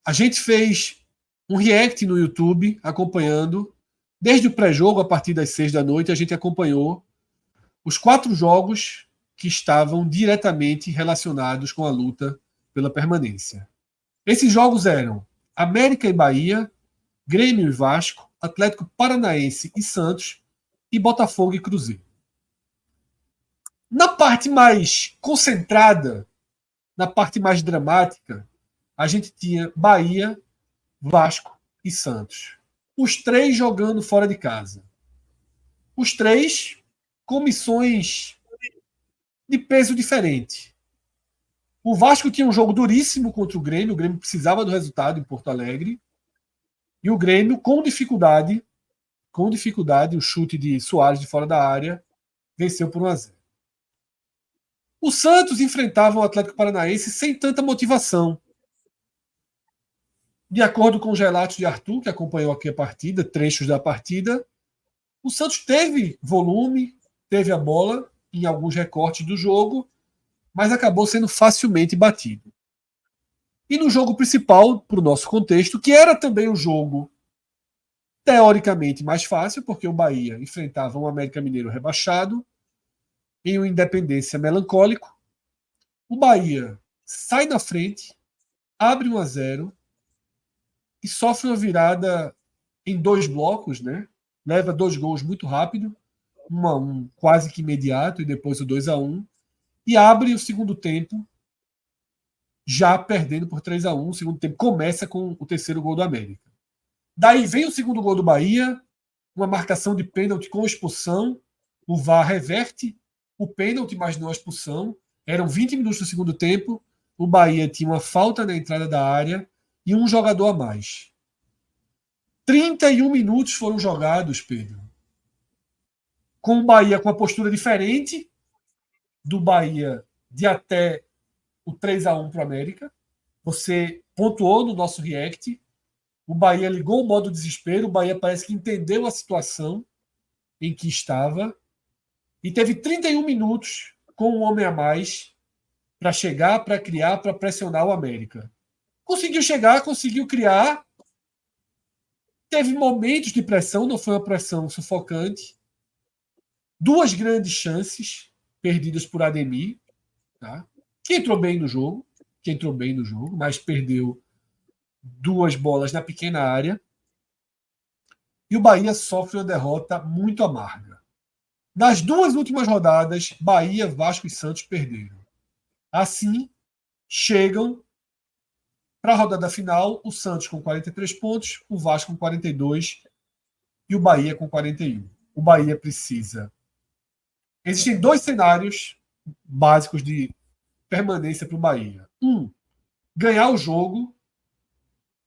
A gente fez um react no YouTube acompanhando, desde o pré-jogo, a partir das 6 da noite, a gente acompanhou os 4 jogos que estavam diretamente relacionados com a luta pela permanência. Esses jogos eram América e Bahia, Grêmio e Vasco, Atlético Paranaense e Santos e Botafogo e Cruzeiro. Na parte mais concentrada, na parte mais dramática, a gente tinha Bahia, Vasco e Santos. Os 3 jogando fora de casa. Os 3 com missões de peso diferente. O Vasco tinha um jogo duríssimo contra o Grêmio precisava do resultado em Porto Alegre. E o Grêmio, com dificuldade, o chute de Soares de fora da área, venceu por 1-0. O Santos enfrentava o Atlético Paranaense sem tanta motivação. De acordo com os relatos de Arthur, que acompanhou aqui a partida, trechos da partida, o Santos teve volume, teve a bola em alguns recortes do jogo, mas acabou sendo facilmente batido. E no jogo principal, para o nosso contexto, que era também um jogo teoricamente mais fácil, porque o Bahia enfrentava um América Mineiro rebaixado em um Independência melancólico. O Bahia sai na frente, abre 1-0 e sofre uma virada em 2 blocos, né? Leva 2 gols muito rápido, 1-1 quase que imediato e depois o 2-1, e abre o segundo tempo já perdendo por 3-1. O segundo tempo começa com o terceiro gol do América. Daí vem o segundo gol do Bahia, uma marcação de pênalti com expulsão. O VAR reverte o pênalti, mas não a expulsão. Eram 20 minutos do segundo tempo. O Bahia tinha uma falta na entrada da área e um jogador a mais. 31 minutos foram jogados, Pedro. Com o Bahia com uma postura diferente do Bahia de até o 3-1 para o América. Você pontuou no nosso react. O Bahia ligou o modo desespero. O Bahia parece que entendeu a situação em que estava. E teve 31 minutos com um homem a mais para chegar, para criar, para pressionar o América. Conseguiu chegar, conseguiu criar. Teve momentos de pressão, não foi uma pressão sufocante. 2 grandes chances perdidas por Ademir, tá? Que entrou bem no jogo, mas perdeu 2 bolas na pequena área. E o Bahia sofre uma derrota muito amarga. Nas 2 últimas rodadas, Bahia, Vasco e Santos perderam. Assim, chegam para a rodada final o Santos com 43 pontos, o Vasco com 42 e o Bahia com 41. O Bahia precisa. Existem 2 cenários básicos de permanência para o Bahia. Ganhar o jogo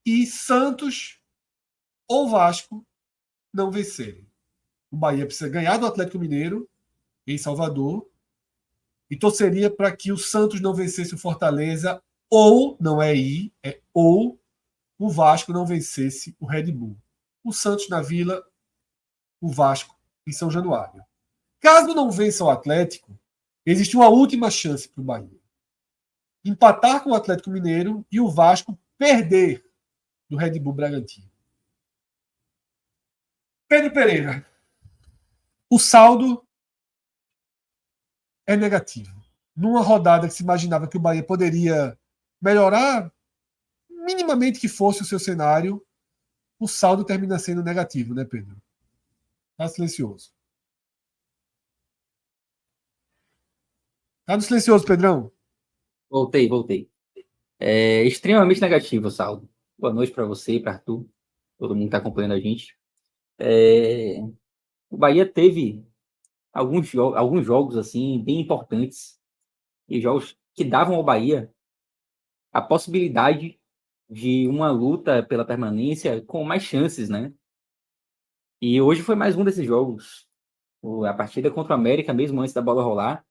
e Santos ou Vasco não vencerem. O Bahia precisa ganhar do Atlético Mineiro em Salvador e torceria para que o Santos não vencesse o Fortaleza ou, não é ou o Vasco não vencesse o Red Bull. O Santos na Vila, o Vasco em São Januário. Caso não vença o Atlético, existe uma última chance para o Bahia. Empatar com o Atlético Mineiro e o Vasco perder do Red Bull Bragantino. Pedro Pereira. O saldo é negativo. Numa rodada que se imaginava que o Bahia poderia melhorar, minimamente que fosse o seu cenário, o saldo termina sendo negativo, né, Pedro? Tá silencioso. Tá no silencioso, Pedrão? Voltei. É extremamente negativo o saldo. Boa noite para você, para Arthur, todo mundo que está acompanhando a gente. O Bahia teve alguns jogos assim bem importantes e jogos que davam ao Bahia a possibilidade de uma luta pela permanência com mais chances, né? E hoje foi mais um desses jogos. A partida contra o América, mesmo antes da bola rolar,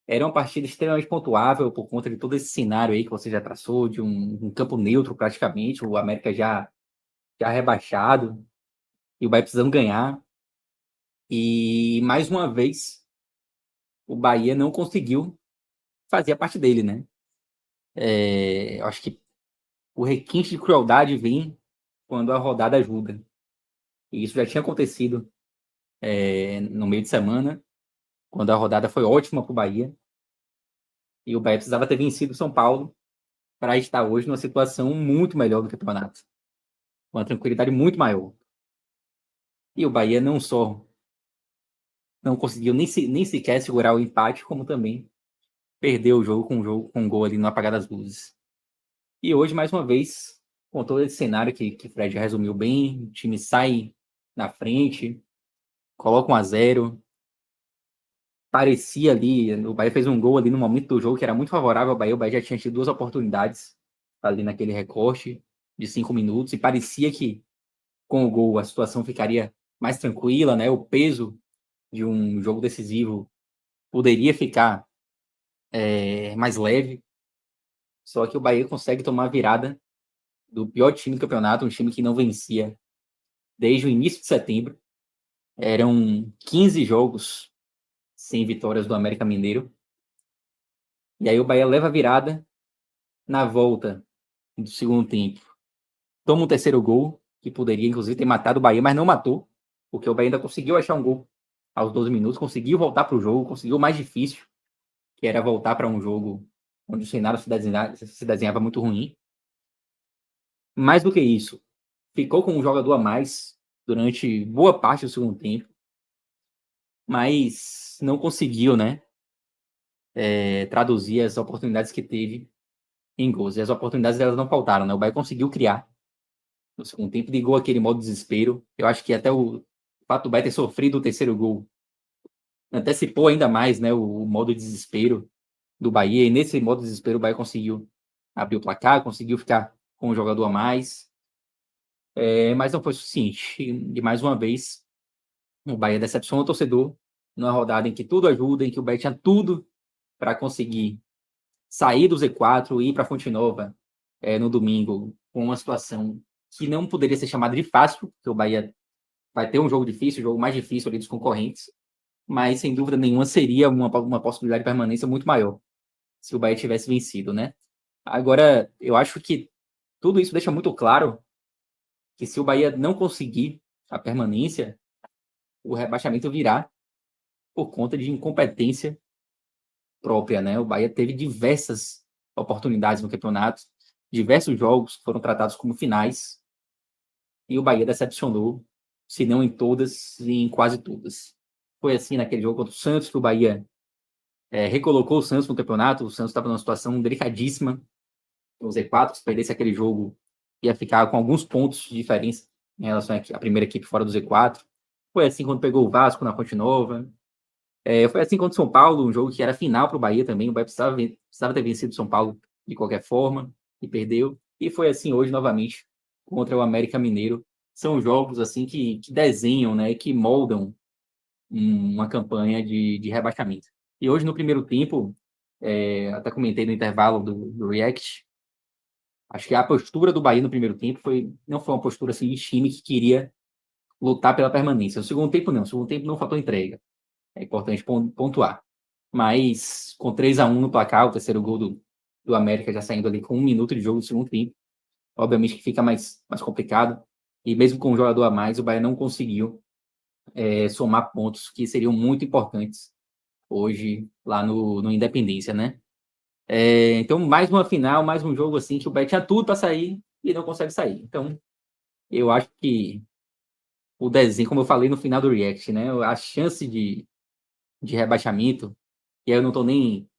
era uma partida extremamente pontuável por conta de todo esse cenário aí que você já traçou, de um campo neutro praticamente, o América já rebaixado, e o Bahia precisando ganhar. E, mais uma vez, o Bahia não conseguiu fazer a parte dele, né? Eu acho que o requinte de crueldade vem quando a rodada ajuda. E isso já tinha acontecido no meio de semana, quando a rodada foi ótima para o Bahia. E o Bahia precisava ter vencido o São Paulo para estar hoje numa situação muito melhor do campeonato. Com uma tranquilidade muito maior. E o Bahia não só não conseguiu nem sequer segurar o empate, como também perdeu o jogo com um gol ali no apagar das luzes. E hoje, mais uma vez, com todo esse cenário que Fred resumiu bem, o time sai na frente, coloca 1-0. Parecia ali, o Bahia fez um gol ali no momento do jogo que era muito favorável ao Bahia. O Bahia já tinha tido 2 oportunidades ali naquele recorte de 5 minutos, e parecia que com o gol a situação ficaria mais tranquila, né? O peso de um jogo decisivo poderia ficar mais leve. Só que o Bahia consegue tomar a virada do pior time do campeonato, um time que não vencia desde o início de setembro. Eram 15 jogos sem vitórias do América Mineiro. E aí o Bahia leva a virada na volta do segundo tempo. Toma um terceiro gol, que poderia inclusive ter matado o Bahia, mas não matou, porque o Bahia ainda conseguiu achar um gol aos 12 minutos, conseguiu voltar para o jogo, conseguiu o mais difícil, que era voltar para um jogo onde o cenário se desenhava muito ruim. Mais do que isso, ficou com um jogador a mais durante boa parte do segundo tempo, mas não conseguiu, né, traduzir as oportunidades que teve em gols. E as oportunidades elas não faltaram, né? O Bahia conseguiu criar no segundo tempo, ligou aquele modo desespero. Eu acho que até o fato do Bahia ter sofrido o terceiro gol antecipou ainda mais, né, o modo desespero do Bahia. E nesse modo desespero o Bahia conseguiu abrir o placar, conseguiu ficar com um jogador a mais. Mas não foi suficiente. E mais uma vez, o Bahia decepciona o torcedor numa rodada em que tudo ajuda, em que o Bahia tinha tudo para conseguir sair do Z4 e ir para a Fonte Nova no domingo, com uma situação que não poderia ser chamada de fácil, porque o Bahia vai ter um jogo difícil, o jogo mais difícil ali dos concorrentes, mas sem dúvida nenhuma seria uma possibilidade de permanência muito maior se o Bahia tivesse vencido, né? Agora, eu acho que tudo isso deixa muito claro que se o Bahia não conseguir a permanência, o rebaixamento virá por conta de incompetência própria, né? O Bahia teve diversas oportunidades no campeonato, diversos jogos foram tratados como finais, e o Bahia decepcionou, se não em todas, em quase todas. Foi assim naquele jogo contra o Santos, que o Bahia recolocou o Santos no campeonato. O Santos estava numa situação delicadíssima no Z4, se perdesse aquele jogo ia ficar com alguns pontos de diferença em relação à primeira equipe fora do Z4. Foi assim quando pegou o Vasco na Fonte Nova. Foi assim contra o São Paulo, um jogo que era final para o Bahia também. O Bahia precisava ter vencido o São Paulo de qualquer forma e perdeu. E foi assim hoje novamente contra o América Mineiro. São jogos assim que desenham, né, que moldam uma campanha de rebaixamento. E hoje no primeiro tempo, até comentei no intervalo do React, acho que a postura do Bahia no primeiro tempo não foi uma postura assim de time que queria lutar pela permanência. No segundo tempo não, no segundo tempo não faltou entrega. É importante pontuar. Mas com 3-1 no placar, o terceiro gol do América já saindo ali com 1 minuto de jogo no segundo tempo, obviamente que fica mais complicado. E mesmo com um jogador a mais, o Bahia não conseguiu somar pontos que seriam muito importantes hoje lá no Independência, né? Então, mais uma final, mais um jogo assim que o Bahia tinha tudo para sair e não consegue sair. Então, eu acho que o desenho, como eu falei no final do React, né? A chance de rebaixamento, e aí eu não estou nem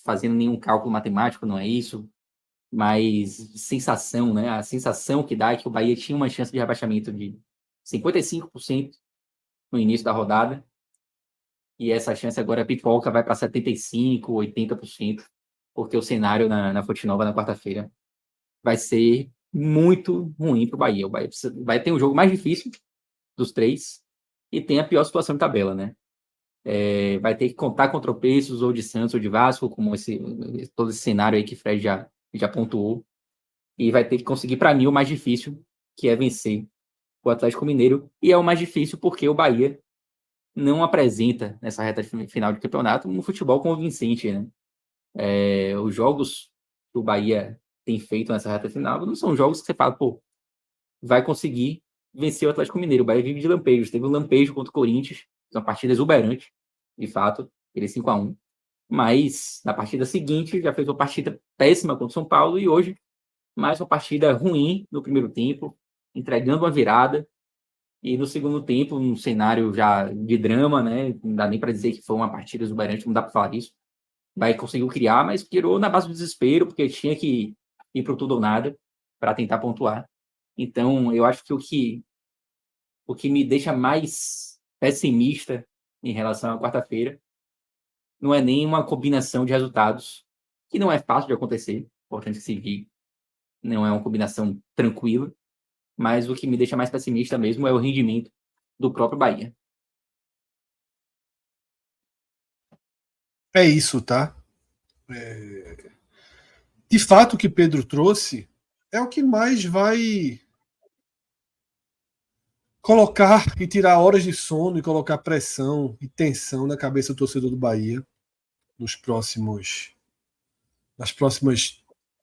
fazendo nenhum cálculo matemático, não é isso, mas sensação, né? A sensação que dá é que o Bahia tinha uma chance de rebaixamento de 55% no início da rodada, e essa chance agora pipoca, vai para 75%, 80%, porque o cenário na Fonte Nova na quarta-feira vai ser muito ruim para o Bahia. O Bahia vai ter um jogo mais difícil dos três e tem a pior situação de tabela, né? Vai ter que contar com tropeços ou de Santos ou de Vasco, como todo esse cenário aí que o Fred já pontuou, e vai ter que conseguir, para mim, o mais difícil, que é vencer o Atlético Mineiro, e é o mais difícil porque o Bahia não apresenta, nessa reta final de campeonato, um futebol convincente, né? Os jogos que o Bahia tem feito nessa reta final, não são jogos que você fala, pô, vai conseguir vencer o Atlético Mineiro. O Bahia vive de lampejos. Teve um lampejo contra o Corinthians, uma partida exuberante, de fato, ele 5-1. Mas na partida seguinte já fez uma partida péssima contra o São Paulo e hoje mais uma partida ruim no primeiro tempo, entregando uma virada. E no segundo tempo, um cenário já de drama, né? Não dá nem para dizer que foi uma partida exuberante, não dá para falar isso. O Bahia conseguiu criar, mas criou na base do desespero, porque tinha que ir para tudo ou nada para tentar pontuar. Então, eu acho que o que me deixa mais pessimista em relação à quarta-feira não é nem uma combinação de resultados, que não é fácil de acontecer, importante que se diga, não é uma combinação tranquila, mas o que me deixa mais pessimista mesmo é o rendimento do próprio Bahia. É isso, tá? De fato, o que Pedro trouxe é o que mais vai colocar e tirar horas de sono e colocar pressão e tensão na cabeça do torcedor do Bahia nas próximas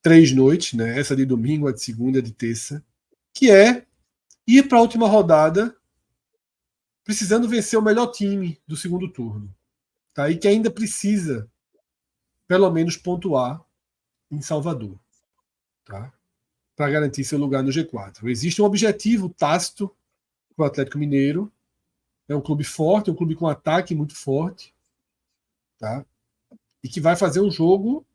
3 noites, né? Essa de domingo, a de segunda, a de terça, que é ir para a última rodada precisando vencer o melhor time do segundo turno, tá? E que ainda precisa pelo menos pontuar em Salvador, tá? Para garantir seu lugar no G4. Existe um objetivo tácito para o Atlético Mineiro. É um clube forte, um clube com ataque muito forte, tá? E que vai fazer um jogo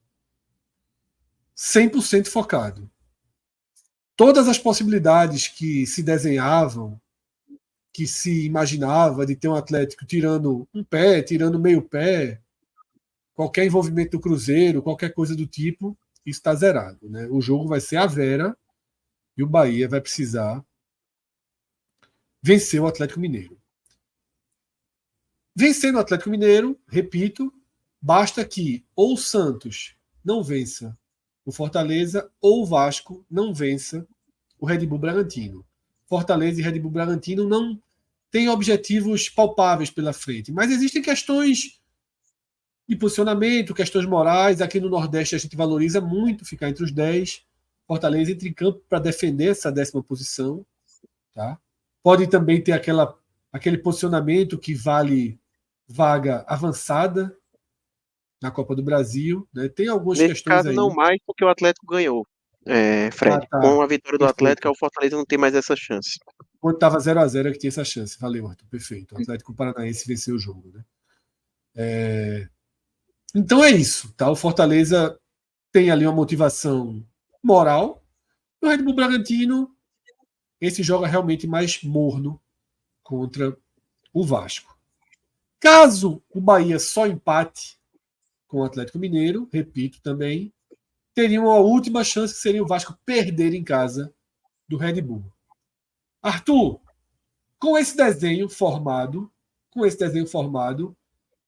100% focado. Todas as possibilidades que se desenhavam, que se imaginava de ter um Atlético tirando um pé, tirando meio pé, qualquer envolvimento do Cruzeiro, qualquer coisa do tipo, isso está zerado, né? O jogo vai ser a Vera e o Bahia vai precisar vencer o Atlético Mineiro. Vencendo o Atlético Mineiro, repito, basta que ou o Santos não vença o Fortaleza ou o Vasco não vença o Red Bull Bragantino. Fortaleza e Red Bull Bragantino não têm objetivos palpáveis pela frente, mas existem questões de posicionamento, questões morais. Aqui no Nordeste a gente valoriza muito ficar entre os 10. Fortaleza entra em campo para defender essa 10ª posição. Tá? Pode também ter aquele posicionamento que vale vaga avançada na Copa do Brasil. Né? Tem algumas Nesse questões caso, aí. não mais, porque o Atlético ganhou, Fred. Tá. Com a vitória do Atlético, Perfeito. o Fortaleza não tem mais essa chance. Quando estava 0-0 é que tinha essa chance. Valeu, Arthur. Perfeito. O Atlético Paranaense venceu o jogo. Né? Então é isso. Tá? O Fortaleza tem ali uma motivação moral. O Red Bull Bragantino, esse joga realmente mais morno contra o Vasco. Caso o Bahia só empate com o Atlético Mineiro, repito também, teria uma última chance que seria o Vasco perder em casa do Red Bull. Arthur, com esse desenho formado,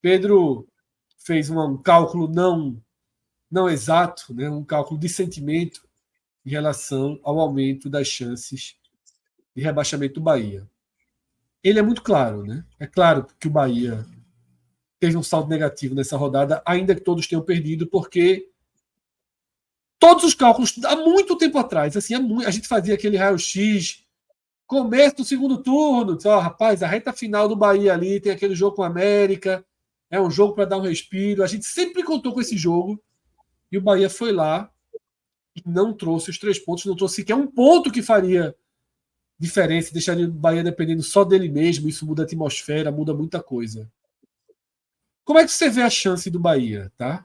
Pedro fez um cálculo não exato, né, um cálculo de sentimento em relação ao aumento das chances de rebaixamento do Bahia. Ele é muito claro, né? É claro que o Bahia teve um saldo negativo nessa rodada, ainda que todos tenham perdido, porque todos os cálculos, há muito tempo atrás, assim, a gente fazia aquele raio-x, começo do segundo turno, disse, rapaz, a reta final do Bahia ali, tem aquele jogo com a América, é um jogo para dar um respiro. A gente sempre contou com esse jogo, e o Bahia foi lá e não trouxe os 3 pontos, não trouxe sequer um ponto que faria diferença, deixaria o Bahia dependendo só dele mesmo. Isso muda a atmosfera, muda muita coisa. Como é que você vê a chance do Bahia, tá?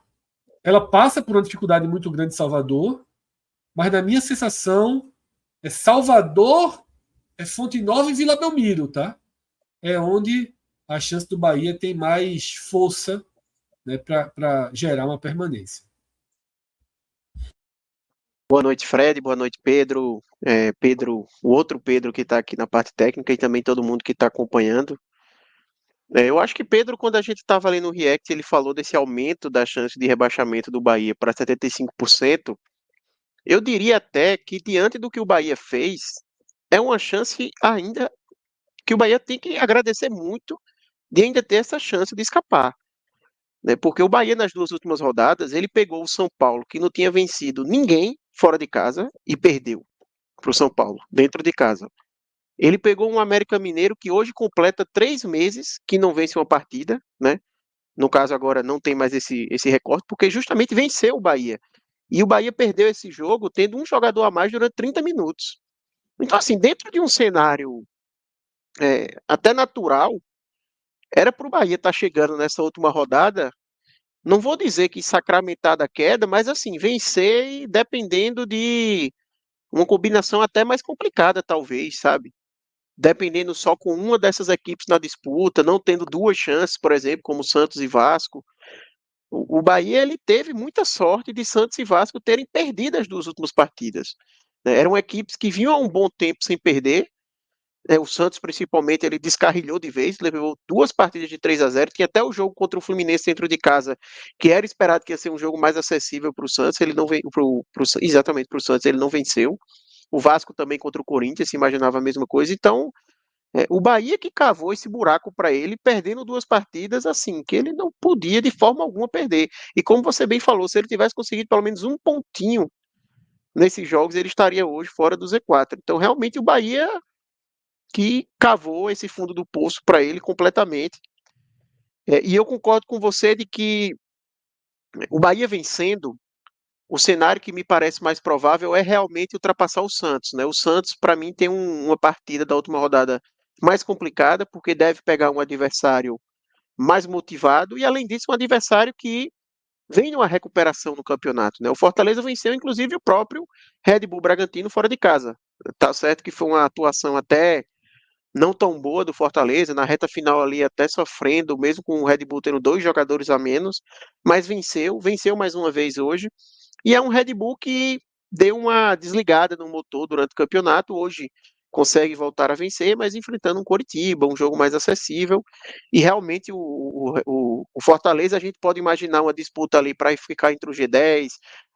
Ela passa por uma dificuldade muito grande em Salvador, mas na minha sensação é Salvador, é Fonte Nova e Vila Belmiro, tá? É onde a chance do Bahia tem mais força, né, para gerar uma permanência. Boa noite, Fred. Boa noite, Pedro. Pedro, o outro Pedro que está aqui na parte técnica e também todo mundo que está acompanhando. Eu acho que Pedro, quando a gente estava ali no React, ele falou desse aumento da chance de rebaixamento do Bahia para 75%. Eu diria até que, diante do que o Bahia fez, é uma chance ainda que o Bahia tem que agradecer muito de ainda ter essa chance de escapar. Né? Porque o Bahia, nas 2 últimas rodadas, ele pegou o São Paulo, que não tinha vencido ninguém fora de casa e perdeu para o São Paulo, dentro de casa. Ele pegou um América Mineiro que hoje completa 3 meses que não vence uma partida, né? No caso agora não tem mais esse recorte, porque justamente venceu o Bahia. E o Bahia perdeu esse jogo tendo um jogador a mais durante 30 minutos. Então, assim, dentro de um cenário até natural, era para o Bahia estar chegando nessa última rodada, não vou dizer que sacramentar a queda, mas assim, vencer e dependendo de uma combinação até mais complicada, talvez, sabe? Dependendo só com uma dessas equipes na disputa, não tendo duas chances, por exemplo, como Santos e Vasco. O Bahia ele teve muita sorte de Santos e Vasco terem perdido as 2 últimas partidas. Eram equipes que vinham há um bom tempo sem perder. O Santos, principalmente, ele descarrilhou de vez, levou 2 partidas de 3-0. Tinha até o jogo contra o Fluminense dentro de casa, que era esperado que ia ser um jogo mais acessível para o Santos. Ele não veio exatamente para o Santos, ele não venceu. O Vasco também contra o Corinthians, se imaginava a mesma coisa. Então, o Bahia que cavou esse buraco para ele, perdendo 2 partidas, assim, que ele não podia de forma alguma perder. E como você bem falou, se ele tivesse conseguido pelo menos um pontinho nesses jogos, ele estaria hoje fora do Z4. Então, realmente, o Bahia que cavou esse fundo do poço para ele completamente. E eu concordo com você de que o Bahia vencendo, o cenário que me parece mais provável é realmente ultrapassar o Santos, né? O Santos, para mim, tem uma partida da última rodada mais complicada, porque deve pegar um adversário mais motivado e, além disso, um adversário que vem numa recuperação no campeonato, né? O Fortaleza venceu, inclusive, o próprio Red Bull Bragantino fora de casa. Tá certo que foi uma atuação até não tão boa do Fortaleza, na reta final ali até sofrendo, mesmo com o Red Bull tendo 2 jogadores a menos, mas venceu mais uma vez hoje. E é um Red Bull que deu uma desligada no motor durante o campeonato. Hoje consegue voltar a vencer, mas enfrentando um Coritiba, um jogo mais acessível. E realmente o Fortaleza a gente pode imaginar uma disputa ali para ficar entre o G10,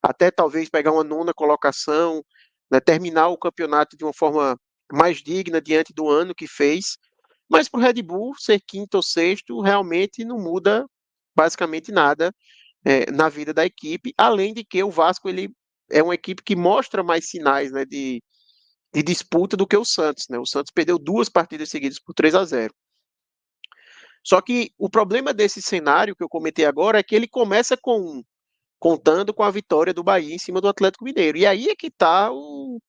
até talvez pegar uma nona colocação, né, terminar o campeonato de uma forma mais digna diante do ano que fez. Mas para o Red Bull ser quinto ou sexto realmente não muda basicamente nada na vida da equipe, além de que o Vasco ele é uma equipe que mostra mais sinais, né, de disputa do que o Santos, né? O Santos perdeu 2 partidas seguidas por 3-0. Só que o problema desse cenário que eu comentei agora é que ele começa contando com a vitória do Bahia em cima do Atlético Mineiro. E aí é que está o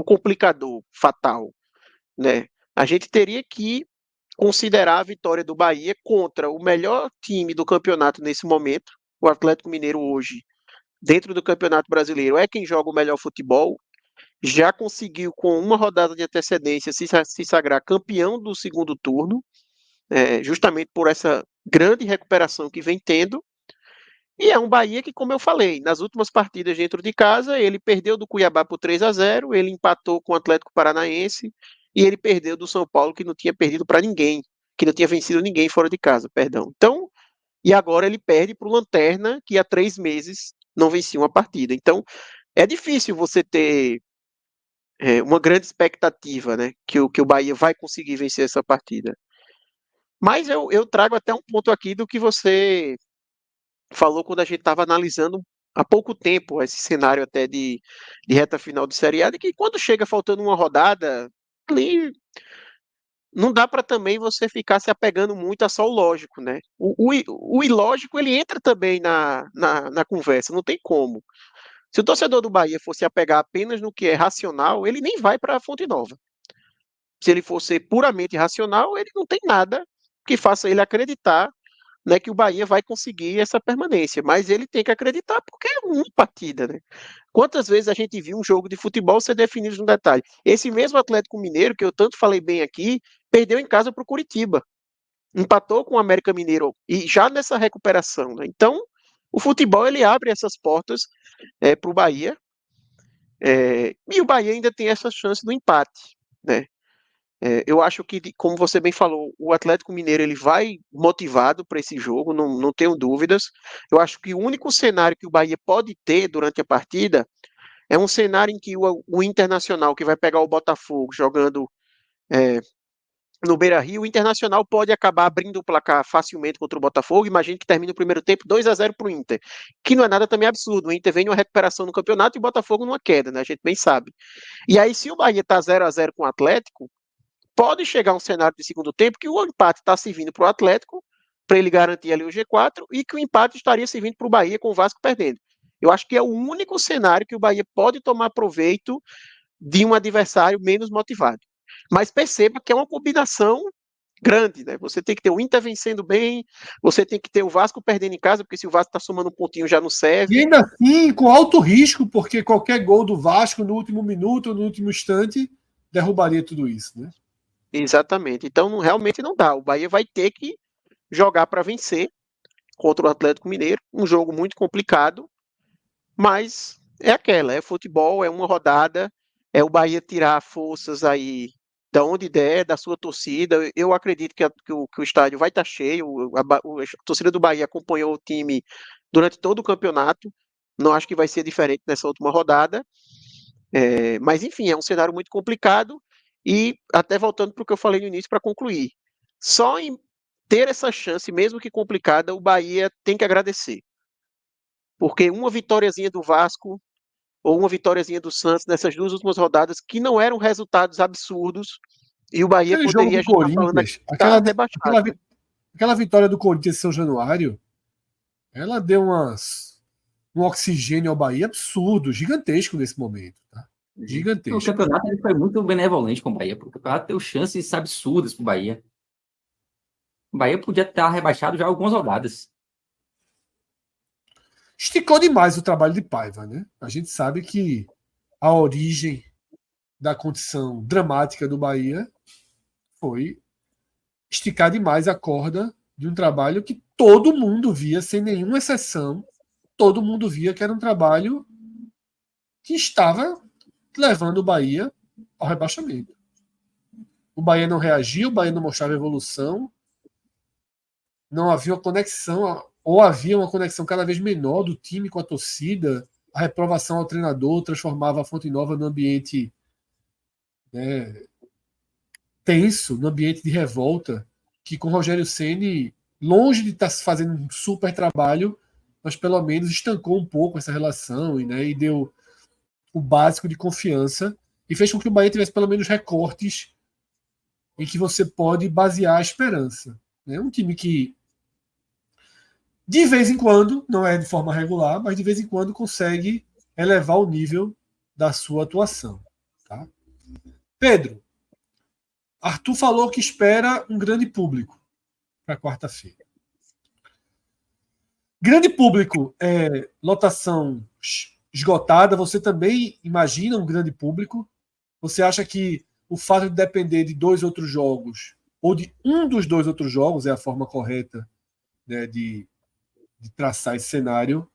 complicador fatal, né? A gente teria que considerar a vitória do Bahia contra o melhor time do campeonato nesse momento. O Atlético Mineiro hoje, dentro do Campeonato Brasileiro, é quem joga o melhor futebol. Já conseguiu, com uma rodada de antecedência, se sagrar campeão do segundo turno, justamente por essa grande recuperação que vem tendo. E é um Bahia que, como eu falei, nas últimas partidas dentro de casa, ele perdeu do Cuiabá por 3-0, ele empatou com o Atlético Paranaense e ele perdeu do São Paulo, que não tinha perdido para ninguém, que não tinha vencido ninguém fora de casa, perdão. Então, e agora ele perde para o Lanterna, que há 3 meses não vencia uma partida. Então, é difícil você ter uma grande expectativa, né, que o Bahia vai conseguir vencer essa partida. Mas eu trago até um ponto aqui do que você falou quando a gente estava analisando há pouco tempo esse cenário até de reta final de Série A, de que quando chega faltando uma rodada, ali não dá para também você ficar se apegando muito a só o lógico, né? O ilógico, ele entra também na conversa, não tem como. Se o torcedor do Bahia fosse apegar apenas no que é racional, ele nem vai para a Fonte Nova. Se ele for ser puramente racional, ele não tem nada que faça ele acreditar, né, que o Bahia vai conseguir essa permanência, mas ele tem que acreditar porque é uma partida, né? Quantas vezes a gente viu um jogo de futebol ser definido no detalhe? Esse mesmo Atlético Mineiro, que eu tanto falei bem aqui, perdeu em casa para o Curitiba, empatou com o América Mineiro e já nessa recuperação, né? Então, o futebol ele abre essas portas para o Bahia, e o Bahia ainda tem essa chance do empate, né? Eu acho que, como você bem falou, o Atlético Mineiro ele vai motivado para esse jogo, não tenho dúvidas. Eu acho que o único cenário que o Bahia pode ter durante a partida é um cenário em que o Internacional, que vai pegar o Botafogo jogando no Beira-Rio, o Internacional pode acabar abrindo o placar facilmente contra o Botafogo. Imagine que termine o primeiro tempo 2-0 para o Inter, que não é nada também absurdo. O Inter vem numa recuperação no campeonato e o Botafogo numa queda, né? A gente bem sabe. E aí, se o Bahia está 0-0 com o Atlético, pode chegar um cenário de segundo tempo que o empate está servindo para o Atlético, para ele garantir ali o G4, e que o empate estaria servindo para o Bahia com o Vasco perdendo. Eu acho que é o único cenário que o Bahia pode tomar proveito de um adversário menos motivado. Mas perceba que é uma combinação grande, né? Você tem que ter o Inter vencendo bem, você tem que ter o Vasco perdendo em casa, porque se o Vasco está somando um pontinho já não E serve. ainda assim, com alto risco, porque qualquer gol do Vasco no último minuto, no último instante, derrubaria tudo isso, né? Exatamente. Então, realmente não dá. O Bahia vai ter que jogar para vencer contra o Atlético Mineiro, um jogo muito complicado, mas é aquela, é futebol, é uma rodada, é o Bahia tirar forças aí da onde der, da sua torcida. Eu acredito que o estádio vai estar cheio, a torcida do Bahia acompanhou o time durante todo o campeonato, não acho que vai ser diferente nessa última rodada, mas enfim, é um cenário muito complicado e até voltando para o que eu falei no início para concluir, só em ter essa chance, mesmo que complicada, o Bahia tem que agradecer. Porque uma vitóriazinha do Vasco ou uma vitóriazinha do Santos nessas duas últimas rodadas, que não eram resultados absurdos, e o Bahia Aquele jogo poderia, a do gente tá falando aqui, Corinthians, tá rebaixado, né? aquela vitória do Corinthians em São Januário, ela deu um oxigênio ao Bahia absurdo, gigantesco nesse momento. Tá? O Gigantesco. campeonato ele foi muito benevolente com o Bahia. O campeonato deu chances absurdas para o Bahia. O Bahia podia estar rebaixado já algumas rodadas. Esticou demais o trabalho de Paiva, né? A gente sabe que a origem da condição dramática do Bahia foi esticar demais a corda de um trabalho que todo mundo via, sem nenhuma exceção, todo mundo via que era um trabalho que estava levando o Bahia ao rebaixamento. O Bahia não reagia, o Bahia não mostrava evolução, não havia uma conexão, ou havia uma conexão cada vez menor do time com a torcida, a reprovação ao treinador transformava a Fonte Nova num ambiente, né, tenso, num ambiente de revolta, que com Rogério Ceni, longe de estar fazendo um super trabalho, mas pelo menos estancou um pouco essa relação e deu o básico de confiança e fez com que o Bahia tivesse pelo menos recortes em que você pode basear a esperança. É um time que, de vez em quando, não é de forma regular, mas de vez em quando consegue elevar o nível da sua atuação. Tá? Pedro, Arthur falou que espera um grande público para quarta-feira. Grande público é lotação esgotada. Você também imagina um grande público? Você acha que o fato de depender de dois outros jogos, ou de um dos dois outros jogos, é a forma correta, né, de traçar esse cenário,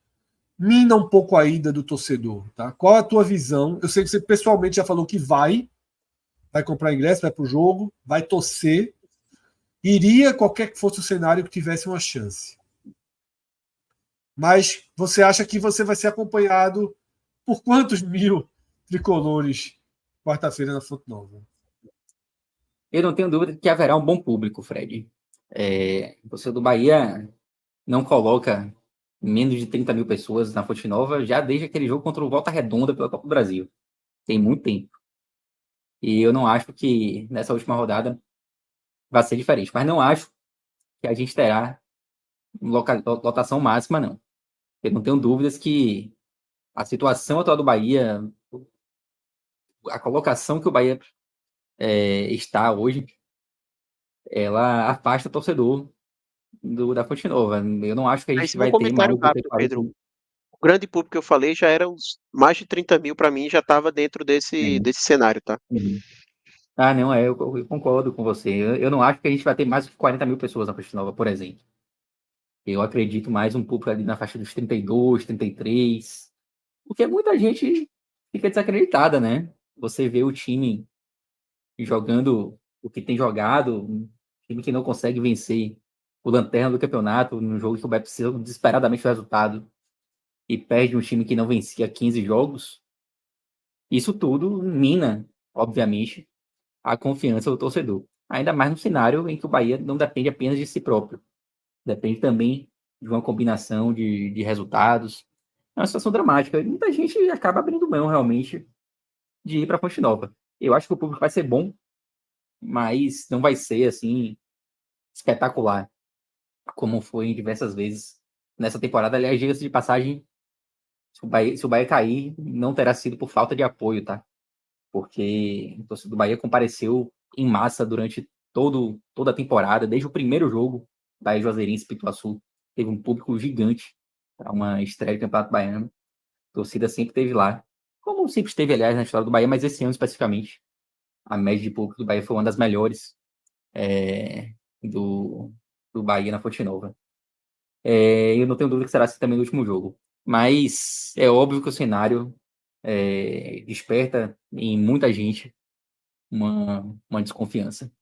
mina um pouco a ida do torcedor? Tá? Qual a tua visão? Eu sei que você pessoalmente já falou que vai comprar ingresso, vai para o jogo, vai torcer, iria qualquer que fosse o cenário que tivesse uma chance. Mas você acha que você vai ser acompanhado por quantos mil tricolores quarta-feira na Fonte Nova? Eu não tenho dúvida de que haverá um bom público, Fred. Você do Bahia não coloca menos de 30 mil pessoas na Fonte Nova já desde aquele jogo contra o Volta Redonda pela Copa do Brasil. Tem muito tempo. E eu não acho que nessa última rodada vai ser diferente. Mas não acho que a gente terá lotação máxima, não. Eu não tenho dúvidas que a situação atual do Bahia, a colocação que o Bahia está hoje, ela afasta o torcedor da Fonte Nova. Eu não acho que a gente Mas um vai ter mais comentário do que rápido, 40 Pedro. mil. O grande público que eu falei já era uns mais de 30 mil para mim, já estava dentro desse cenário, tá? Uhum. Ah, não, eu concordo com você. Eu não acho que a gente vai ter mais do que 40 mil pessoas na Fonte Nova, por exemplo. Eu acredito mais um público ali na faixa dos 32, 33, porque muita gente fica desacreditada, né? Você vê o time jogando o que tem jogado, um time que não consegue vencer o lanterna do campeonato, num jogo que o Bahia precisa desesperadamente do resultado, e perde um time que não vencia 15 jogos. Isso tudo mina, obviamente, a confiança do torcedor. ainda mais no cenário em que o Bahia não depende apenas de si próprio. Depende também de uma combinação de resultados. É uma situação dramática. E muita gente acaba abrindo mão, realmente, de ir para a Fonte Nova. Eu acho que o público vai ser bom, mas não vai ser, assim, espetacular, como foi em diversas vezes nessa temporada. Aliás, diga-se de passagem, se o Bahia cair, não terá sido por falta de apoio, tá? Porque o torcedor do Bahia compareceu em massa durante toda a temporada, desde o primeiro jogo, Bahia Juazeirense, Pituaçu, teve um público gigante para uma estreia do Campeonato Baiano. A torcida sempre esteve lá, como sempre esteve, aliás, na história do Bahia, mas esse ano especificamente, a média de público do Bahia foi uma das melhores do Bahia na Fonte Nova. Eu não tenho dúvida que será assim também no último jogo. Mas é óbvio que o cenário desperta em muita gente uma desconfiança.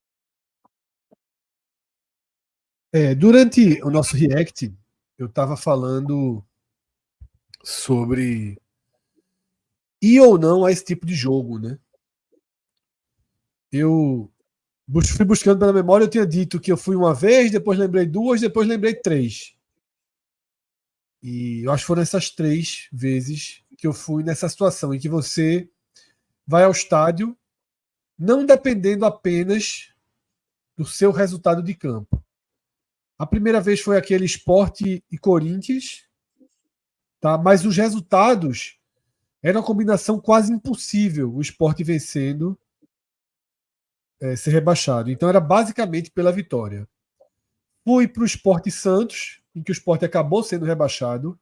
Durante o nosso react, eu estava falando sobre ir ou não a esse tipo de jogo, né? Eu fui buscando pela memória, eu tinha dito que eu fui uma vez, depois lembrei duas, depois lembrei três. E eu acho que foram essas 3 vezes que eu fui nessa situação em que você vai ao estádio não dependendo apenas do seu resultado de campo. A primeira vez foi aquele Sport e Corinthians, tá? Mas os resultados era uma combinação quase impossível, o Sport vencendo, ser rebaixado. Então era basicamente pela vitória. Fui para o Sport Santos, em que o Sport acabou sendo rebaixado,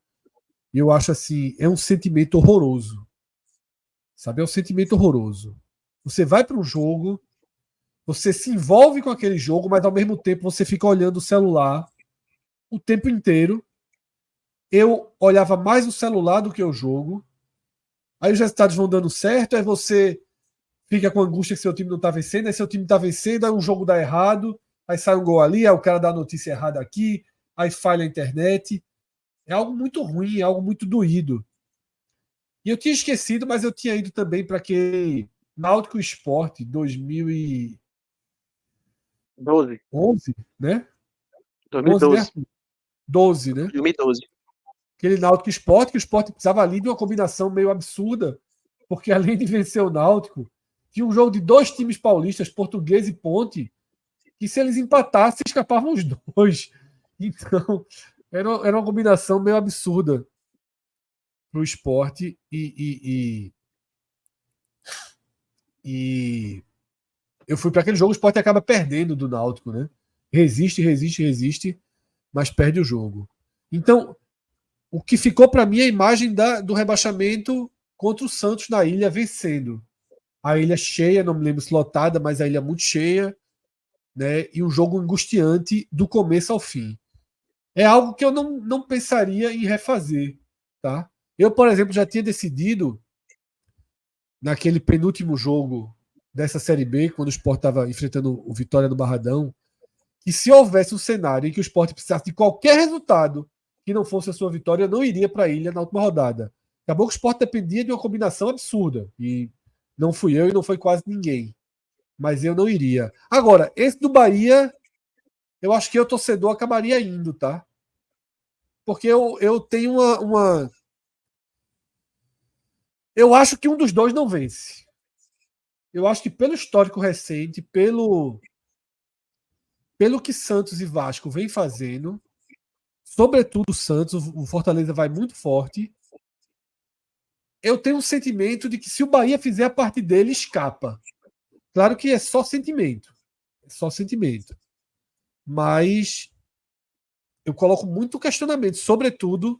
e eu acho assim, é um sentimento horroroso. Sabe? É um sentimento horroroso. Você vai para um jogo, você se envolve com aquele jogo, mas ao mesmo tempo você fica olhando o celular o tempo inteiro. Eu olhava mais o celular do que o jogo. Aí os resultados vão dando certo, aí você fica com angústia que seu time não está vencendo, aí seu time está vencendo, aí um jogo dá errado, aí sai um gol ali, aí o cara dá a notícia errada aqui, aí falha a internet. É algo muito ruim, é algo muito doído. E eu tinha esquecido, mas eu tinha ido também para aquele Náutico Sport 2011, 12, né? 11, né? 2012, 12, né? 2012. Aquele Náutico Sport, que o Sport precisava ali de uma combinação meio absurda, porque além de vencer o Náutico, tinha um jogo de 2 times paulistas, Português e Ponte, que se eles empatassem, escapavam os 2. Então, era uma combinação meio absurda para o esporte e eu fui para aquele jogo, o Sport acaba perdendo do Náutico, né? Resiste, resiste, resiste, mas perde o jogo. Então, o que ficou para mim é a imagem do rebaixamento contra o Santos na ilha vencendo. A ilha cheia, não me lembro se lotada, mas a ilha muito cheia, né? E um jogo angustiante do começo ao fim. É algo que eu não pensaria em refazer, tá? Eu, por exemplo, já tinha decidido naquele penúltimo jogo dessa Série B, quando o Sport estava enfrentando o Vitória no Barradão, que se houvesse um cenário em que o Sport precisasse de qualquer resultado que não fosse a sua vitória, eu não iria para a ilha na última rodada. Acabou que o Sport dependia de uma combinação absurda. E não fui eu e não foi quase ninguém. Mas eu não iria. Agora, esse do Bahia, eu acho que o torcedor acabaria indo, tá? Porque eu tenho uma. Eu acho que um dos dois não vence. Eu acho que pelo histórico recente, pelo que Santos e Vasco vem fazendo, sobretudo o Santos, o Fortaleza vai muito forte. Eu tenho um sentimento de que se o Bahia fizer a parte dele, escapa. Claro que é só sentimento. É só sentimento. Mas eu coloco muito questionamento, sobretudo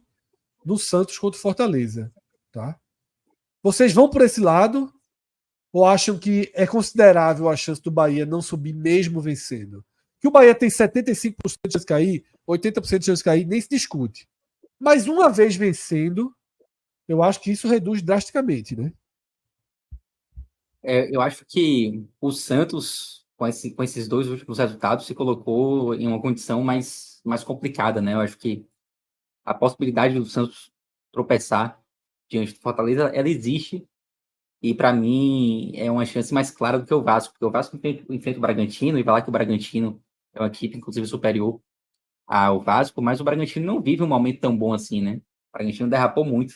no Santos contra o Fortaleza. Tá? Vocês vão por esse lado ou acham que é considerável a chance do Bahia não subir mesmo vencendo? Que o Bahia tem 75% de chance de cair, 80% de chance de cair, nem se discute. Mas uma vez vencendo, eu acho que isso reduz drasticamente, né? Eu acho que o Santos, com esses 2 últimos resultados, se colocou em uma condição mais complicada, né? Eu acho que a possibilidade do Santos tropeçar diante do Fortaleza, ela existe, E para mim é uma chance mais clara do que o Vasco, porque o Vasco enfrenta o Bragantino, e vai lá que o Bragantino é uma equipe, inclusive, superior ao Vasco, mas o Bragantino não vive um momento tão bom assim, né? O Bragantino derrapou muito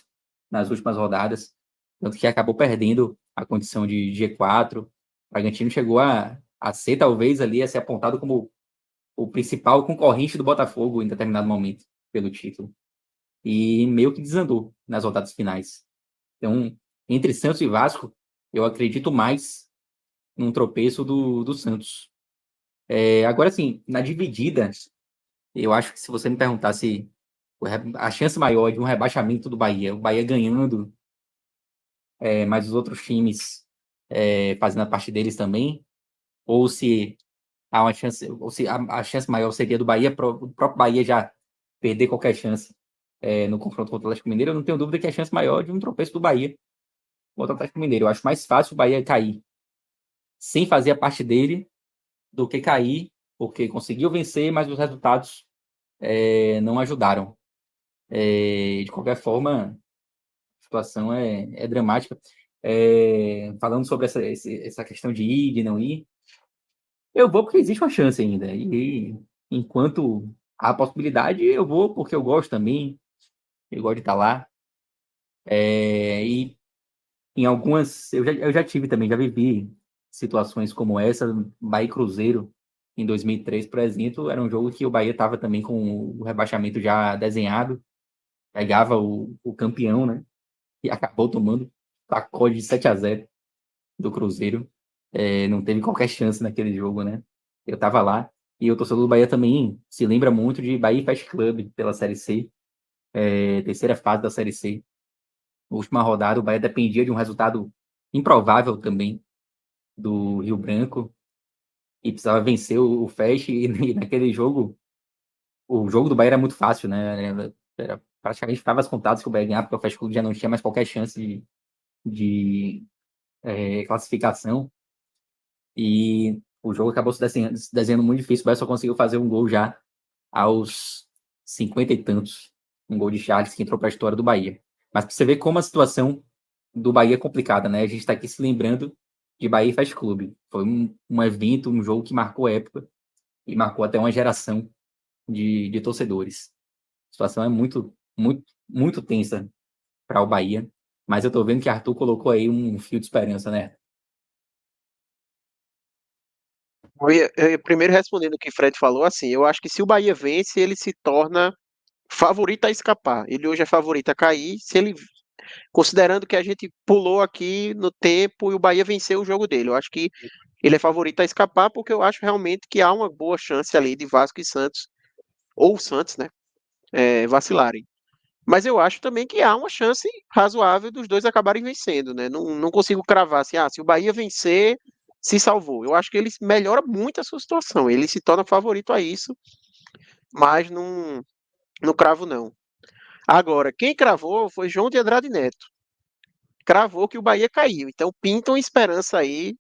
nas últimas rodadas, tanto que acabou perdendo a condição de G4. O Bragantino chegou a ser, talvez, ali, a ser apontado como o principal concorrente do Botafogo em determinado momento pelo título. E meio que desandou nas rodadas finais. Então, entre Santos e Vasco, eu acredito mais num tropeço do Santos. Agora, sim, na dividida, eu acho que se você me perguntasse a chance maior de um rebaixamento do Bahia, o Bahia ganhando, mas os outros times fazendo a parte deles também, ou se há uma chance, ou se a chance maior seria do Bahia, o próprio Bahia já perder qualquer chance no confronto contra o Atlético Mineiro, eu não tenho dúvida que é a chance maior de um tropeço do Bahia contra o Atlético Mineiro. Eu acho mais fácil o Bahia cair sem fazer a parte dele do que cair porque conseguiu vencer, mas os resultados não ajudaram. De qualquer forma, a situação é dramática. Falando sobre essa questão de ir, de não ir, eu vou porque existe uma chance ainda. E enquanto há possibilidade, eu vou porque eu gosto também. Eu gosto de estar lá. E em algumas. Eu já tive também, já vivi situações como essa. Bahia e Cruzeiro, em 2003, por exemplo, era um jogo que o Bahia estava também com o rebaixamento já desenhado. Pegava o campeão, né? E acabou tomando sacode de 7-0 do Cruzeiro. Não teve qualquer chance naquele jogo, né? Eu tava lá. E o torcedor do Bahia também se lembra muito de Bahia Fast Club pela Série C, terceira fase da Série C. Na última rodada, o Bahia dependia de um resultado improvável também do Rio Branco e precisava vencer o Fast. E naquele jogo, o jogo do Bahia era muito fácil, né? Era praticamente ficava as contadas que o Bahia ganhava, porque o Fast Club já não tinha mais qualquer chance de classificação. E o jogo acabou se desenhando muito difícil. O Bahia só conseguiu fazer um gol já aos 50 e tantos. Um gol de Charles que entrou para a história do Bahia. Mas para você ver como a situação do Bahia é complicada, né? A gente está aqui se lembrando de Bahia Fast Club. Foi um evento, um jogo que marcou época e marcou até uma geração de torcedores. A situação é muito, muito, muito tensa para o Bahia. Mas eu estou vendo que Arthur colocou aí um fio de esperança, né? Primeiro respondendo o que o Fred falou, assim, eu acho que se o Bahia vence, ele se torna favorito a escapar. Ele hoje é favorito a cair, se ele considerando que a gente pulou aqui no tempo e o Bahia venceu o jogo dele. Eu acho que ele é favorito a escapar porque eu acho realmente que há uma boa chance ali de Vasco e Santos, ou Santos, né, vacilarem. Mas eu acho também que há uma chance razoável dos dois acabarem vencendo, né? Não consigo cravar assim, se o Bahia vencer, se salvou. Eu acho que ele melhora muito a sua situação. Ele se torna favorito a isso, mas não cravo não. Agora, quem cravou foi João de Andrade Neto. Cravou que o Bahia caiu. Então pintam esperança aí.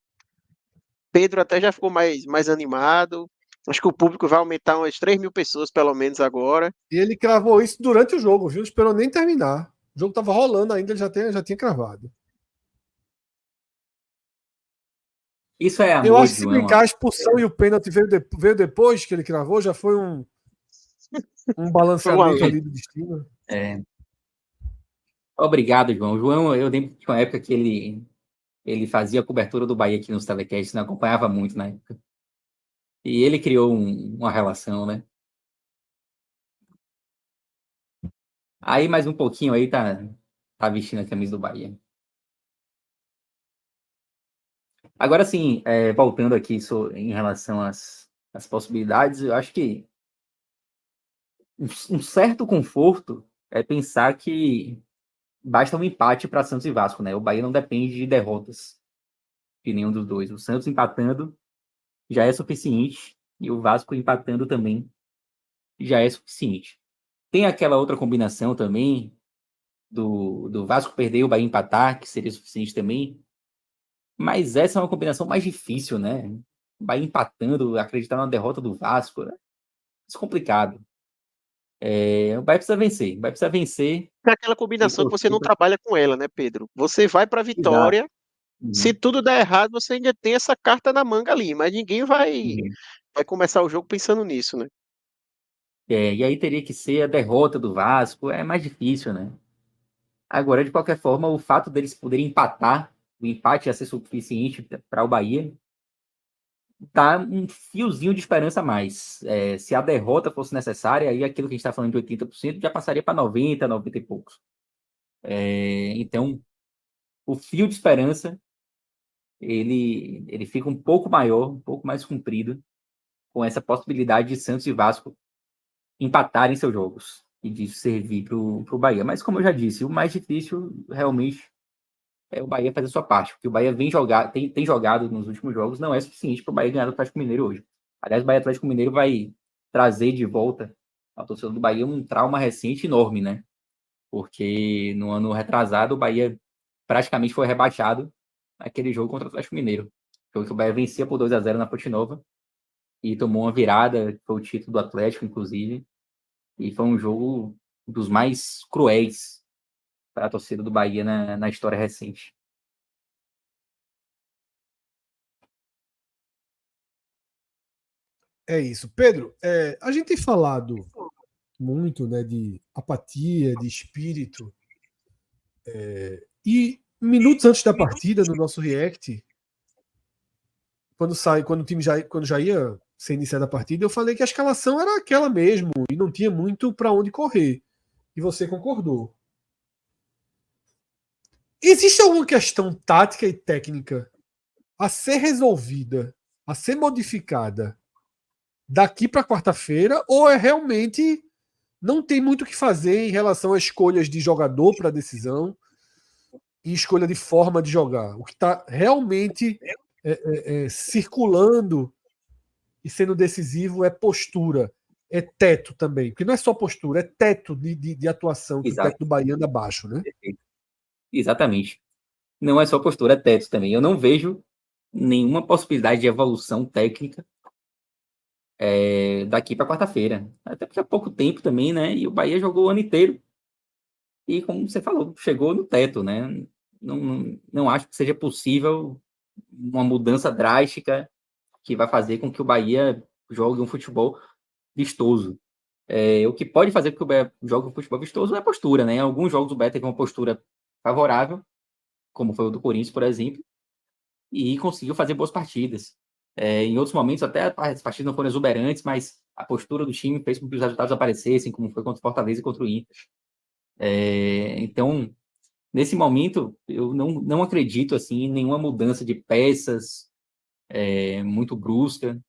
Pedro até já ficou mais animado. Acho que o público vai aumentar umas 3.000 pessoas, pelo menos agora. E ele cravou isso durante o jogo, viu? Não esperou nem terminar. O jogo estava rolando ainda, ele já tinha cravado. Isso é Eu amor, acho que se João. brincar, a expulsão e o pênalti veio depois que ele cravou, já foi um Foi um balanceamento alento. ali do destino. Obrigado, João. João, eu lembro que tinha uma época que ele fazia a cobertura do Bahia aqui nos telecasts, né? Acompanhava muito na época. E ele criou uma relação, né? Aí mais um pouquinho aí tá vestindo a camisa do Bahia. Agora sim, voltando aqui em relação às possibilidades, eu acho que um certo conforto é pensar que basta um empate para Santos e Vasco, né? O Bahia não depende de derrotas de nenhum dos dois. O Santos empatando já é suficiente e o Vasco empatando também já é suficiente. Tem aquela outra combinação também do Vasco perder e o Bahia empatar, que seria suficiente também, mas essa é uma combinação mais difícil, né? O Bahia empatando, acreditar na derrota do Vasco, é complicado. O Bahia precisa vencer, É aquela e combinação que você torcer não trabalha com ela, né, Pedro? Você vai para a Exato. vitória Se tudo der errado, você ainda tem essa carta na manga ali, mas ninguém vai começar o jogo pensando nisso, né? E aí teria que ser a derrota do Vasco, é mais difícil, né? Agora, de qualquer forma, o fato deles poderem empatar, o empate ia ser suficiente para o Bahia, tá um fiozinho de esperança a mais. Se a derrota fosse necessária, aí aquilo que a gente está falando de 80% já passaria para 90, 90 e poucos. Então, o fio de esperança, ele fica um pouco maior, um pouco mais comprido, com essa possibilidade de Santos e Vasco empatarem seus jogos e disso servir para o Bahia. Mas, como eu já disse, o mais difícil realmente é o Bahia fazer a sua parte, porque o Bahia tem jogado nos últimos jogos, não é suficiente para o Bahia ganhar do Atlético Mineiro hoje. Aliás, o Bahia Atlético Mineiro vai trazer de volta ao torcedor do Bahia um trauma recente enorme, né? Porque no ano retrasado o Bahia praticamente foi rebaixado naquele jogo contra o Atlético Mineiro. Jogo que o Bahia vencia por 2-0 na Fonte Nova e tomou uma virada, que foi o título do Atlético, inclusive. E foi um jogo dos mais cruéis para a torcida do Bahia na história recente. É isso. Pedro, a gente tem falado muito, né, de apatia, de espírito. E minutos antes da partida, no nosso react, quando o time quando já ia ser iniciada a partida, eu falei que a escalação era aquela mesmo e não tinha muito para onde correr. E você concordou. Existe alguma questão tática e técnica a ser resolvida, a ser modificada daqui para quarta-feira, ou é realmente não tem muito o que fazer em relação a escolhas de jogador para decisão e escolha de forma de jogar? O que está realmente circulando e sendo decisivo é postura, é teto também, porque não é só postura, é teto de atuação que o Exato. teto do Bahia anda abaixo, né? Exatamente. Não é só postura, é teto também. Eu não vejo nenhuma possibilidade de evolução técnica daqui para quarta-feira. Até porque há pouco tempo também, né? E o Bahia jogou o ano inteiro. E como você falou, chegou no teto, né? Não acho que seja possível uma mudança drástica que vai fazer com que o Bahia jogue um futebol vistoso. O que pode fazer com que o Bahia jogue um futebol vistoso é a postura, né? Em alguns jogos o Bahia teve uma postura favorável, como foi o do Corinthians, por exemplo, e conseguiu fazer boas partidas. Em outros momentos, até as partidas não foram exuberantes, mas a postura do time fez com que os resultados aparecessem, como foi contra o Fortaleza e contra o Inter. Então, nesse momento, eu não acredito assim, em nenhuma mudança de peças muito brusca,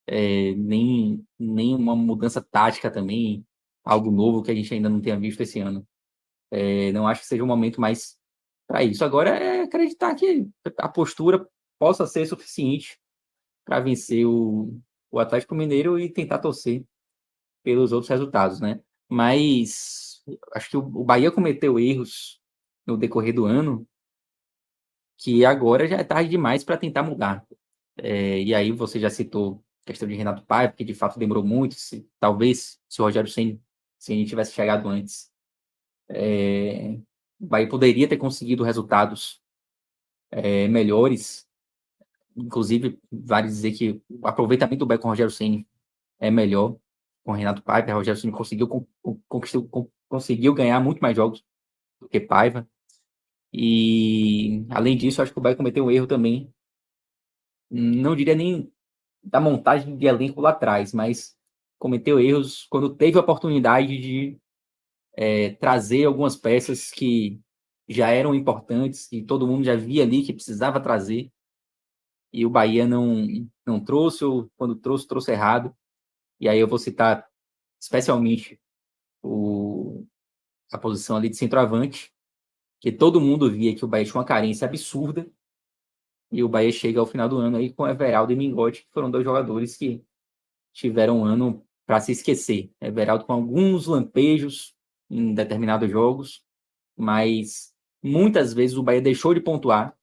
nem uma mudança tática também, algo novo que a gente ainda não tenha visto esse ano. Não acho que seja um momento mais para isso. Agora é acreditar que a postura possa ser suficiente para vencer o Atlético Mineiro e tentar torcer pelos outros resultados, né? Mas acho que o Bahia cometeu erros no decorrer do ano que agora já é tarde demais para tentar mudar. E aí você já citou a questão de Renato Paiva, que de fato demorou muito, talvez se o Rogério Ceni se a gente tivesse chegado antes, o Bahia poderia ter conseguido resultados melhores. Inclusive, vale dizer que o aproveitamento do Bahia com o Rogério Ceni é melhor com o Renato Paiva. O Rogério Ceni conseguiu ganhar muito mais jogos do que Paiva. E, além disso, acho que o Bahia cometeu um erro também, não diria nem da montagem de elenco lá atrás, mas cometeu erros quando teve a oportunidade de trazer algumas peças que já eram importantes, que todo mundo já via ali que precisava trazer, e o Bahia não trouxe, ou quando trouxe errado. E aí eu vou citar especialmente a posição ali de centroavante, que todo mundo via que o Bahia tinha uma carência absurda, e o Bahia chega ao final do ano aí com Everaldo e Mingote, que foram dois jogadores que tiveram um ano para se esquecer. Everaldo com alguns lampejos em determinados jogos, mas muitas vezes o Bahia deixou de pontuar,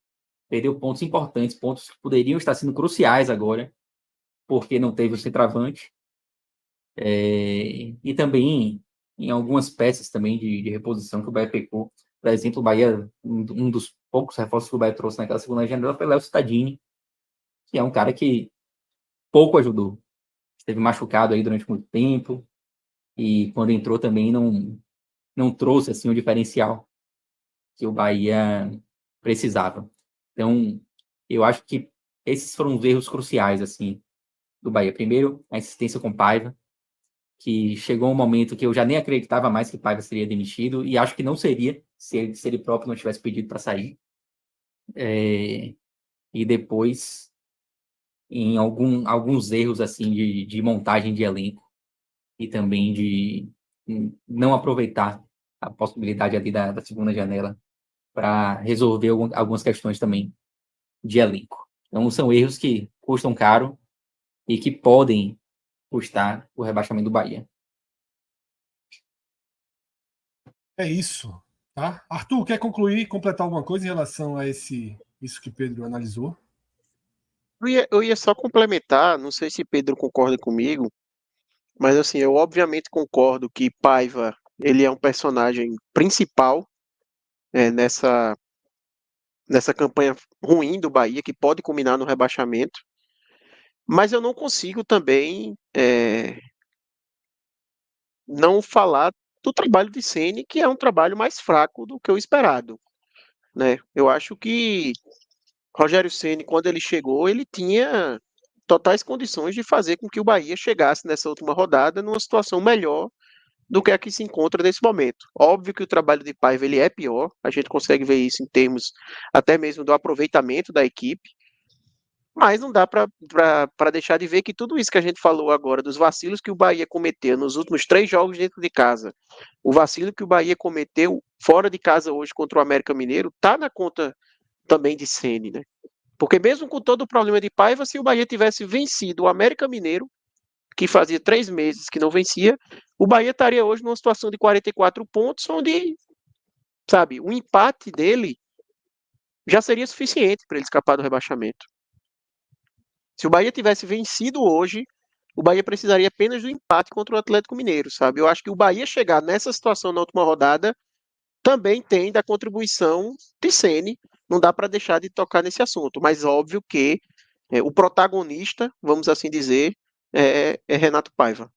perdeu pontos importantes, pontos que poderiam estar sendo cruciais agora, porque não teve o centroavante. E também em algumas peças também de reposição que o Bahia pecou. Por exemplo, o Bahia, um dos poucos reforços que o Bahia trouxe naquela segunda janela foi Léo Cittadini, que é um cara que pouco ajudou. Esteve machucado aí durante muito tempo e quando entrou também não trouxe assim o diferencial que o Bahia precisava. Então, eu acho que esses foram os erros cruciais assim do Bahia. Primeiro, a insistência com Paiva, que chegou um momento que eu já nem acreditava mais que Paiva seria demitido, e acho que não seria, se ele próprio não tivesse pedido para sair. E depois, em alguns erros assim de montagem de elenco, e também de não aproveitar a possibilidade ali da segunda janela para resolver algumas questões também de elenco. Então, são erros que custam caro e que podem custar o rebaixamento do Bahia. É isso. Tá? Arthur, quer concluir, completar alguma coisa em relação a isso que Pedro analisou? Eu ia só complementar, não sei se Pedro concorda comigo, mas assim, eu obviamente concordo que Paiva, ele é um personagem principal nessa campanha ruim do Bahia, que pode culminar no rebaixamento, mas eu não consigo também não falar do trabalho de Ceni, que é um trabalho mais fraco do que o esperado, né? Eu acho que Rogério Ceni, quando ele chegou, ele tinha totais condições de fazer com que o Bahia chegasse nessa última rodada numa situação melhor do que a que se encontra nesse momento. Óbvio que o trabalho de Paiva ele é pior, a gente consegue ver isso em termos até mesmo do aproveitamento da equipe, mas não dá para deixar de ver que tudo isso que a gente falou agora, dos vacilos que o Bahia cometeu nos últimos 3 jogos dentro de casa, o vacilo que o Bahia cometeu fora de casa hoje contra o América Mineiro, tá na conta também de Ceni, né? Porque mesmo com todo o problema de Paiva, se o Bahia tivesse vencido o América Mineiro, que fazia 3 meses que não vencia, o Bahia estaria hoje numa situação de 44 pontos, onde, sabe, o empate dele já seria suficiente para ele escapar do rebaixamento. Se o Bahia tivesse vencido hoje, o Bahia precisaria apenas do empate contra o Atlético Mineiro, sabe? Eu acho que o Bahia chegar nessa situação na última rodada também tem da contribuição de Ceni. Não dá para deixar de tocar nesse assunto, mas óbvio que o protagonista, vamos assim dizer, é Renato Paiva.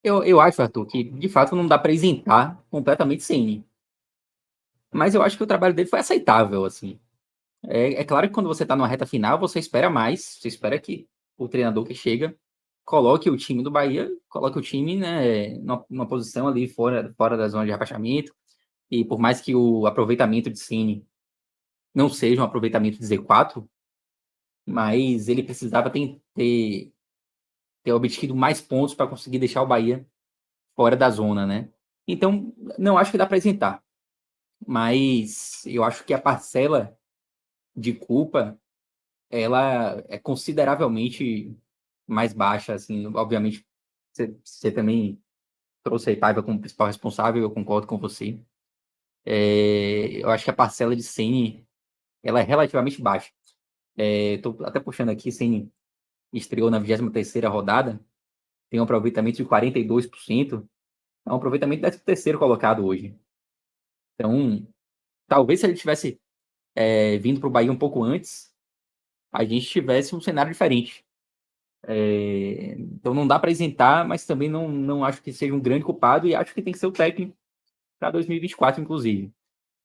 Eu acho, Arthur, que de fato não dá para isentar completamente Ceni. Mas eu acho que o trabalho dele foi aceitável, assim. É claro que quando você está numa reta final, você espera mais. Você espera que o treinador que chega coloque o time do Bahia, coloque o time, né, numa posição ali fora da zona de rebaixamento. E por mais que o aproveitamento de Ceni não seja um aproveitamento de Z4, mas ele precisava ter obtido mais pontos para conseguir deixar o Bahia fora da zona, né? Então, não acho que dá para isentar. Mas eu acho que a parcela de culpa ela é consideravelmente mais baixa, assim, obviamente você também trouxe a Paiva como principal responsável, eu concordo com você. Eu acho que a parcela de Ceni ela é relativamente baixa. Tô até puxando aqui, Ceni estreou na 23ª rodada, tem um aproveitamento de 42%, é um aproveitamento 13º colocado hoje. Então, talvez se ele tivesse vindo para o Bahia um pouco antes, a gente tivesse um cenário diferente. Então não dá para isentar, mas também não acho que seja um grande culpado e acho que tem que ser o técnico para 2024, inclusive.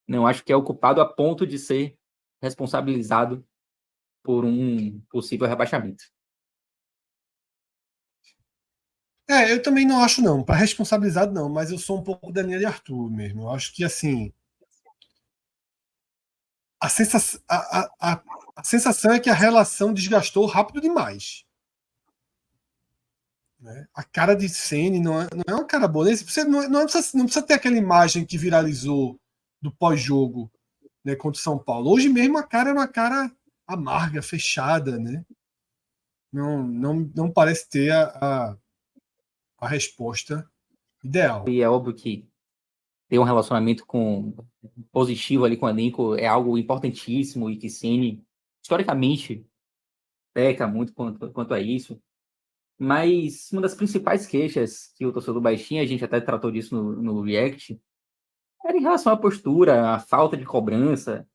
Não acho que é o culpado a ponto de ser responsabilizado por um possível rebaixamento. Eu também não acho, não. Para responsabilizado, não, mas eu sou um pouco da linha de Arthur mesmo. Eu acho que, assim, a sensação, a sensação é que a relação desgastou rápido demais. Né? A cara de Ceni não é uma cara boa. Você não precisa ter aquela imagem que viralizou do pós-jogo, né, contra o São Paulo. Hoje mesmo a cara é uma cara amarga, fechada. Né? Não parece ter a resposta ideal. E é óbvio que ter um relacionamento positivo ali com o elenco é algo importantíssimo e que Ceni, historicamente, peca muito quanto a isso. Mas uma das principais queixas que o torcedor baixinho, a gente até tratou disso no React, era em relação à postura, à falta de cobrança.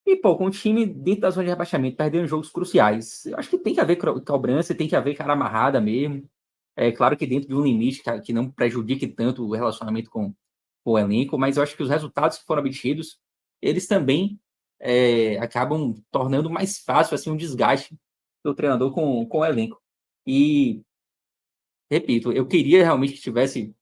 E, pô, com o time dentro da zona de rebaixamento, perdendo jogos cruciais. Eu acho que tem que haver cobrança, tem que haver cara amarrada mesmo. É claro que dentro de um limite que não prejudique tanto o relacionamento com o elenco, mas eu acho que os resultados que foram obtidos, eles também acabam tornando mais fácil assim, um desgaste do treinador com o elenco. E, repito, eu queria realmente que tivesse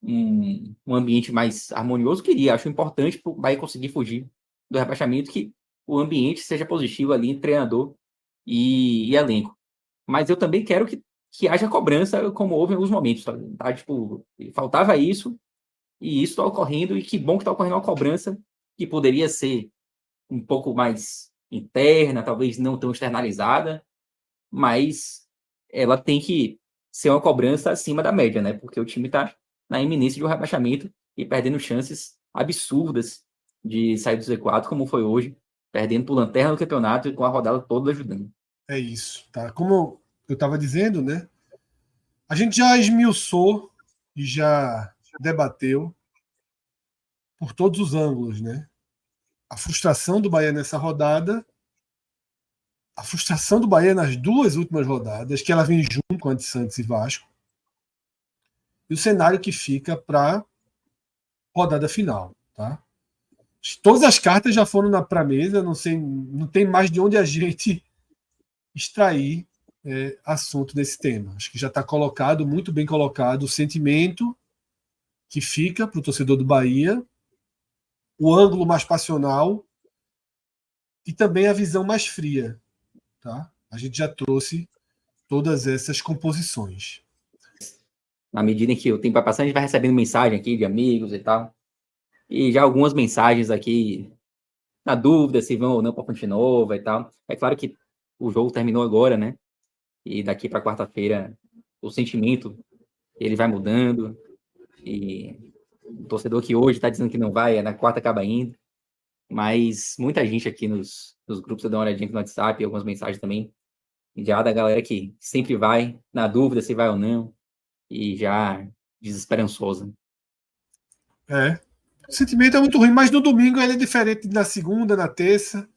um ambiente mais harmonioso, queria. Acho importante para o Bahia conseguir fugir do rebaixamento, que o ambiente seja positivo ali entre treinador e elenco. Mas eu também quero que haja cobrança, como houve em alguns momentos. Tá? Tipo, faltava isso, e isso está ocorrendo, e que bom que está ocorrendo uma cobrança que poderia ser um pouco mais interna, talvez não tão externalizada, mas ela tem que ser uma cobrança acima da média, né? Porque o time está na iminência de um rebaixamento e perdendo chances absurdas de sair do Z4, como foi hoje, perdendo por lanterna no campeonato e com a rodada toda ajudando. É isso, tá? Como eu estava dizendo, né? A gente já esmiuçou e já debateu por todos os ângulos, né? A frustração do Bahia nessa rodada, a frustração do Bahia nas duas últimas rodadas, que ela vem junto com a de Santos e Vasco, e o cenário que fica para a rodada final, tá? Todas as cartas já foram para a mesa, não sei, não tem mais de onde a gente extrair assunto desse tema. Acho que já está colocado, muito bem colocado, o sentimento que fica para o torcedor do Bahia, o ângulo mais passional e também a visão mais fria. Tá? A gente já trouxe todas essas composições. Na medida em que o tempo vai passando, a gente vai recebendo mensagem aqui de amigos e tal. E já algumas mensagens aqui, na dúvida se vão ou não para Fonte Nova e tal. É claro que o jogo terminou agora, né? E daqui para quarta-feira o sentimento ele vai mudando. E o torcedor que hoje está dizendo que não vai, na quarta acaba indo. Mas muita gente aqui nos grupos, eu dou uma olhadinha aqui no WhatsApp, algumas mensagens também, já da galera que sempre vai, na dúvida se vai ou não, e já desesperançosa. O sentimento é muito ruim, mas no domingo ele é diferente na segunda, na terça.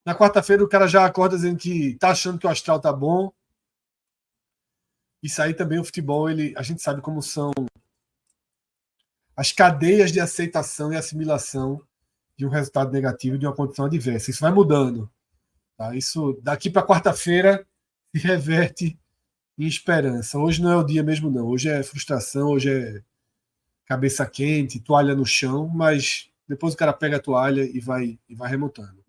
Na quarta-feira o cara já acorda dizendo que tá achando que o astral tá bom. Isso aí também o futebol, a gente sabe como são as cadeias de aceitação e assimilação de um resultado negativo de uma condição adversa. Isso vai mudando. Tá? Isso daqui para quarta-feira se reverte em esperança. Hoje não é o dia mesmo, não. Hoje é frustração, hoje é cabeça quente, toalha no chão, mas depois o cara pega a toalha e vai remontando.